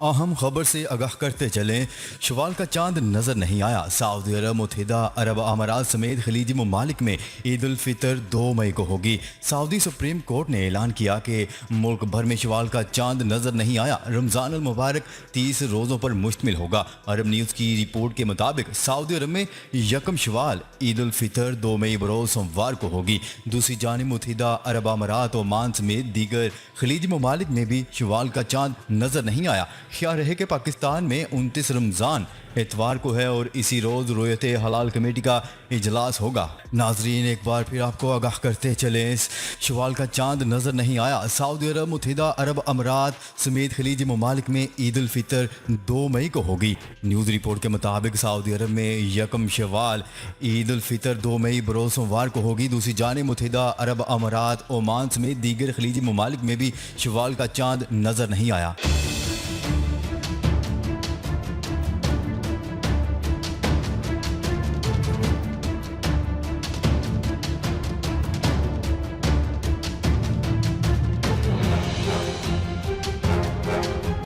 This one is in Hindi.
अहम खबर से आगाह करते चलें। शवाल का चांद नजर नहीं आया। सऊदी अरब, मुत्तहिदा अरब अमारात समेत खलीजी ममालिक में ईद उल फितर 2 मई को होगी। सऊदी सुप्रीम कोर्ट ने ऐलान किया कि मुल्क भर में शवाल का चांद नजर नहीं आया। रमजान अल मुबारक 30 रोज़ों पर मुश्तमिल होगा। अरब न्यूज़ की रिपोर्ट के मुताबिक सऊदी अरब में यकम शवाल ईद उल फितर 2 मई बरोज सोमवार को होगी। दूसरी जानिब मुत्तहिदा अरब अमारात, ओमान समेत दीगर खलीजी ममालिक में भी शवाल का चांद नजर नहीं आया। ख्याल रहे कि पाकिस्तान में 29 रमज़ान इतवार को है और इसी रोज़ रोयत हलाल कमेटी का इजलास होगा। नाजरीन, एक बार फिर आपको आगाह करते चले, शवाल का चांद नज़र नहीं आया। सऊदी अरब, मुत्तहिदा अरब अमारात समेत खलीजी ममालिक में ईद उल फितर 2 मई को होगी। न्यूज़ रिपोर्ट के मुताबिक सऊदी अरब में यकम शवाल ईद उल फितर 2 मई बरोज सोमवार को होगी। दूसरी जानिब मुत्तहिदा अरब अमारात, ओमान समेत दीगर खलीजी ममालिक में भी शवाल का चांद नज़र नहीं आया।